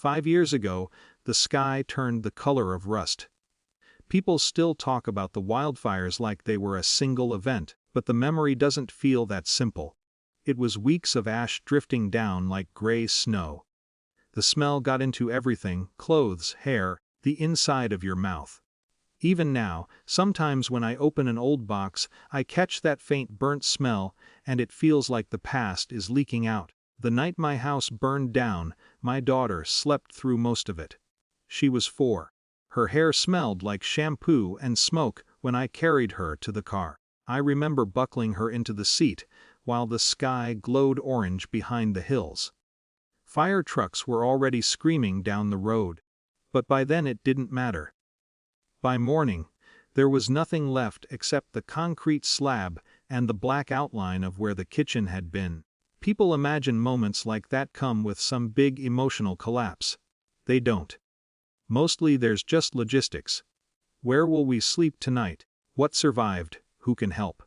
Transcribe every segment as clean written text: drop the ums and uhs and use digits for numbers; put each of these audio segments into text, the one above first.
5 years ago, the sky turned the color of rust. People still talk about the wildfires like they were a single event, but the memory doesn't feel that simple. It was weeks of ash drifting down like gray snow. The smell got into everything: clothes, hair, the inside of your mouth. Even now, sometimes when I open an old box, I catch that faint burnt smell, and it feels like the past is leaking out. The night my house burned down, my daughter slept through most of it. She was 4. Her hair smelled like shampoo and smoke when I carried her to the car. I remember buckling her into the seat, while the sky glowed orange behind the hills. Fire trucks were already screaming down the road. But by then it didn't matter. By morning, there was nothing left except the concrete slab and the black outline of where the kitchen had been. People imagine moments like that come with some big emotional collapse. They don't. Mostly there's just logistics. Where will we sleep tonight? What survived? Who can help?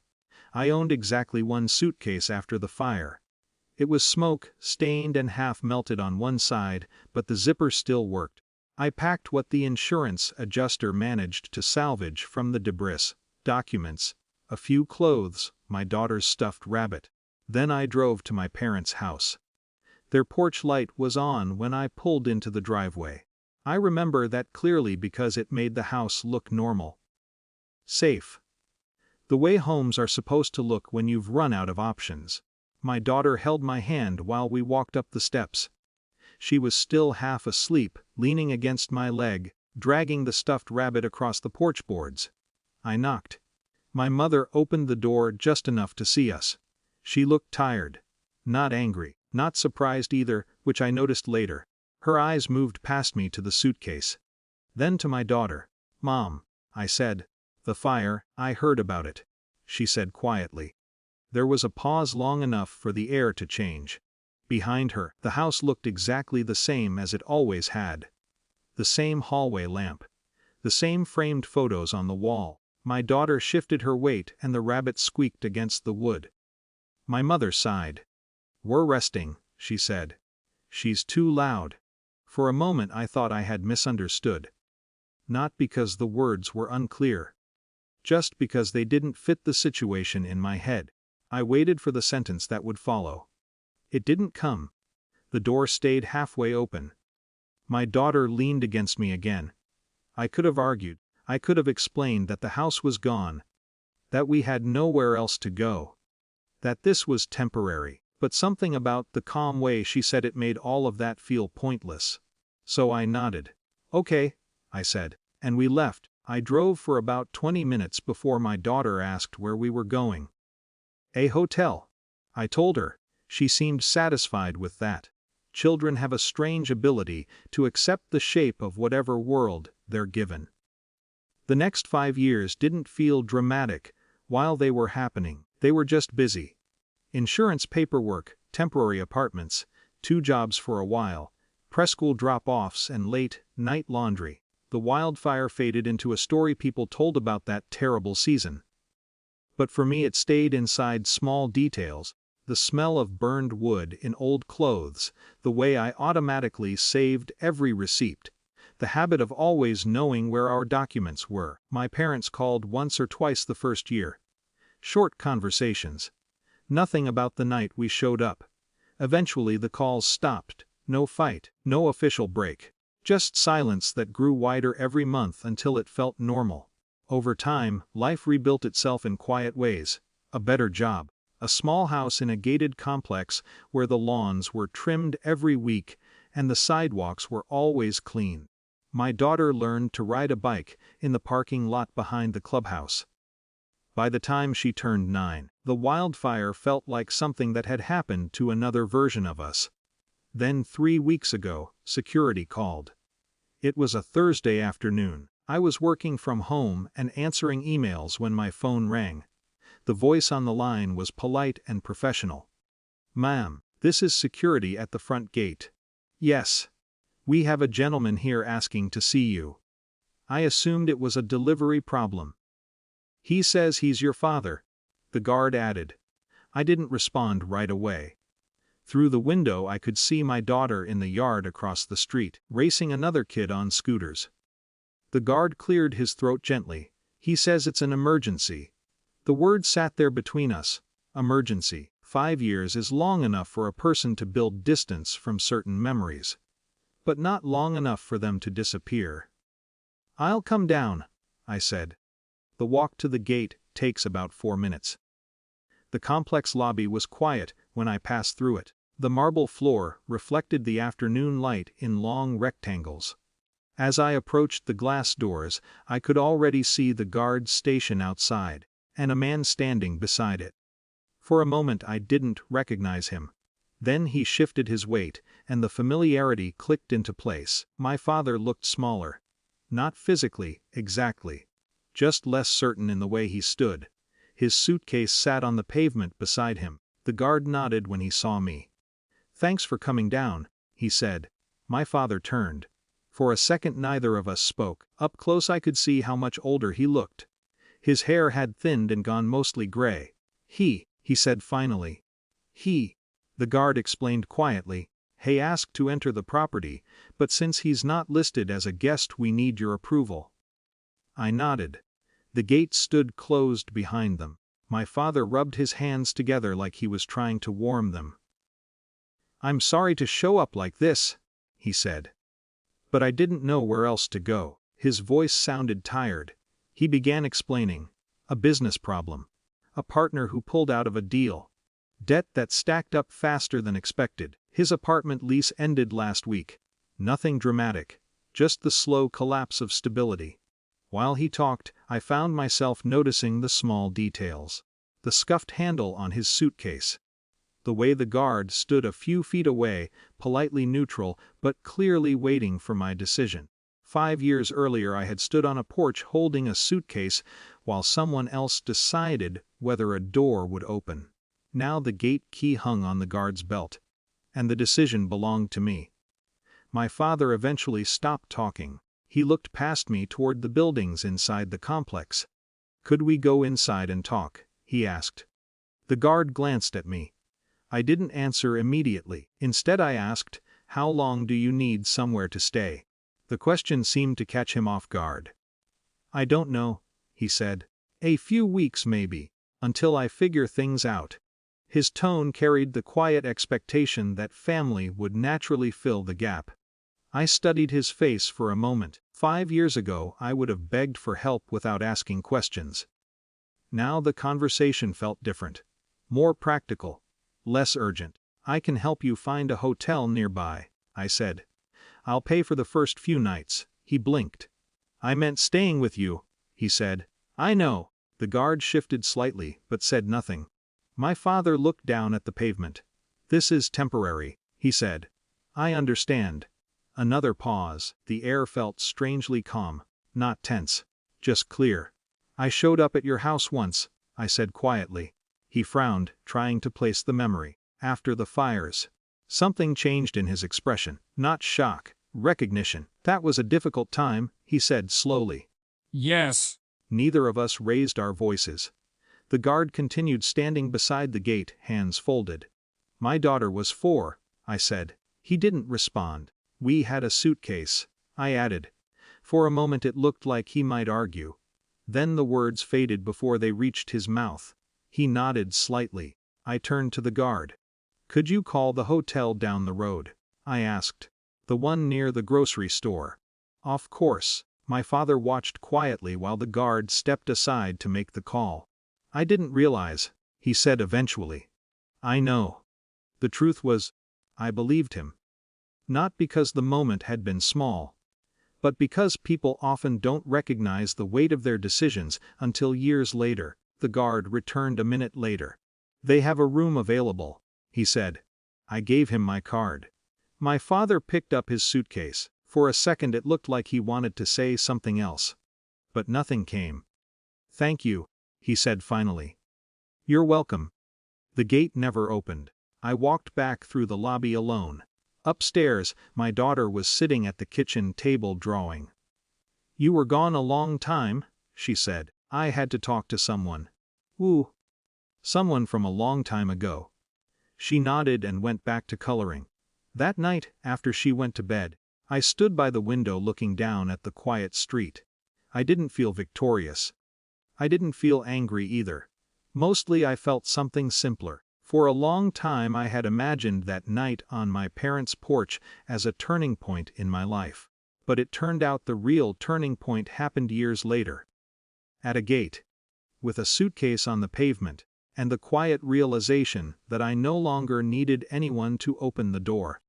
I owned exactly one suitcase after the fire. It was smoke, stained and half melted on one side, but the zipper still worked. I packed what the insurance adjuster managed to salvage from the debris: documents, a few clothes, my daughter's stuffed rabbit. Then I drove to my parents' house. Their porch light was on when I pulled into the driveway. I remember that clearly because it made the house look normal. Safe. The way homes are supposed to look when you've run out of options. My daughter held my hand while we walked up the steps. She was still half asleep, leaning against my leg, dragging the stuffed rabbit across the porch boards. I knocked. My mother opened the door just enough to see us. She looked tired. Not angry, not surprised either, which I noticed later. Her eyes moved past me to the suitcase. Then to my daughter. "Mom," I said. "The fire, I heard about it," she said quietly. There was a pause long enough for the air to change. Behind her, the house looked exactly the same as it always had. The same hallway lamp. The same framed photos on the wall. My daughter shifted her weight and the rabbit squeaked against the wood. My mother sighed. "We're resting," she said. "She's too loud." For a moment I thought I had misunderstood. Not because the words were unclear. Just because they didn't fit the situation in my head. I waited for the sentence that would follow. It didn't come. The door stayed halfway open. My daughter leaned against me again. I could have argued. I could have explained that the house was gone. That we had nowhere else to go. That this was temporary. But something about the calm way she said it made all of that feel pointless. So I nodded. "Okay," I said. And we left. I drove for about 20 minutes before my daughter asked where we were going. "A hotel," I told her. She seemed satisfied with that. Children have a strange ability to accept the shape of whatever world they're given. The next 5 years didn't feel dramatic while they were happening. They were just busy. Insurance paperwork, temporary apartments, 2 jobs for a while, preschool drop-offs and late-night laundry. The wildfire faded into a story people told about that terrible season. But for me it stayed inside small details: the smell of burned wood in old clothes, the way I automatically saved every receipt, the habit of always knowing where our documents were. My parents called once or twice the first year. Short conversations. Nothing about the night we showed up. Eventually the calls stopped. No fight, no official break. Just silence that grew wider every month until it felt normal. Over time, life rebuilt itself in quiet ways. A better job. A small house in a gated complex where the lawns were trimmed every week and the sidewalks were always clean. My daughter learned to ride a bike in the parking lot behind the clubhouse. By the time she turned 9, the wildfire felt like something that had happened to another version of us. Then 3 weeks ago, security called. It was a Thursday afternoon. I was working from home and answering emails when my phone rang. The voice on the line was polite and professional. "Ma'am, this is security at the front gate." "Yes. We have a gentleman here asking to see you." I assumed it was a delivery problem. "He says he's your father," the guard added. I didn't respond right away. Through the window I could see my daughter in the yard across the street, racing another kid on scooters. The guard cleared his throat gently. He says it's an emergency. The word sat there between us. Emergency. 5 years is long enough for a person to build distance from certain memories. But not long enough for them to disappear. I'll come down, I said. The walk to the gate takes about 4 minutes. The complex lobby was quiet when I passed through it. The marble floor reflected the afternoon light in long rectangles. As I approached the glass doors, I could already see the guard's station outside, and a man standing beside it. For a moment I didn't recognize him. Then he shifted his weight, and the familiarity clicked into place. My father looked smaller. Not physically, exactly. Just less certain in the way he stood. His suitcase sat on the pavement beside him. The guard nodded when he saw me. "Thanks for coming down," he said. My father turned. For a second neither of us spoke. Up close I could see how much older he looked. His hair had thinned and gone mostly gray. He said finally. The guard explained quietly. "He asked to enter the property, but since he's not listed as a guest we need your approval." I nodded. The gate stood closed behind them. My father rubbed his hands together like he was trying to warm them. "I'm sorry to show up like this," he said. "But I didn't know where else to go." His voice sounded tired. He began explaining. A business problem. A partner who pulled out of a deal. Debt that stacked up faster than expected. His apartment lease ended last week. Nothing dramatic. Just the slow collapse of stability. While he talked, I found myself noticing the small details. The scuffed handle on his suitcase. The way the guard stood a few feet away, politely neutral, but clearly waiting for my decision. 5 years earlier I had stood on a porch holding a suitcase while someone else decided whether a door would open. Now the gate key hung on the guard's belt. And the decision belonged to me. My father eventually stopped talking. He looked past me toward the buildings inside the complex. "Could we go inside and talk?" he asked. The guard glanced at me. I didn't answer immediately. Instead I asked, "How long do you need somewhere to stay?" The question seemed to catch him off guard. "I don't know," he said. "A few weeks maybe, until I figure things out." His tone carried the quiet expectation that family would naturally fill the gap. I studied his face for a moment. 5 years ago I would have begged for help without asking questions. Now the conversation felt different. More practical. Less urgent. "I can help you find a hotel nearby," I said. "I'll pay for the first few nights." He blinked. "I meant staying with you," he said. "I know." The guard shifted slightly, but said nothing. My father looked down at the pavement. "This is temporary," he said. "I understand." Another pause. The air felt strangely calm, not tense, just clear. "I showed up at your house once," I said quietly. He frowned, trying to place the memory. "After the fires." Something changed in his expression. Not shock, recognition. "That was a difficult time," he said slowly. Yes. Neither of us raised our voices. The guard continued standing beside the gate, hands folded. "My daughter was 4, I said. He didn't respond. "We had a suitcase," I added. For a moment it looked like he might argue. Then the words faded before they reached his mouth. He nodded slightly. I turned to the guard. "Could you call the hotel down the road?" I asked. "The one near the grocery store." "Of course." My father watched quietly while the guard stepped aside to make the call. "I didn't realize," he said eventually. "I know." The truth was, I believed him. Not because the moment had been small, but because people often don't recognize the weight of their decisions until years later. The guard returned a minute later. "They have a room available," he said. I gave him my card. My father picked up his suitcase. For a second it looked like he wanted to say something else. But nothing came. "Thank you," he said finally. "You're welcome." The gate never opened. I walked back through the lobby alone. Upstairs, my daughter was sitting at the kitchen table drawing. "You were gone a long time," she said. "I had to talk to someone." "Ooh. Someone from a long time ago." She nodded and went back to coloring. That night, after she went to bed, I stood by the window looking down at the quiet street. I didn't feel victorious. I didn't feel angry either. Mostly I felt something simpler. For a long time I had imagined that night on my parents' porch as a turning point in my life. But it turned out the real turning point happened years later. At a gate. With a suitcase on the pavement, and the quiet realization that I no longer needed anyone to open the door.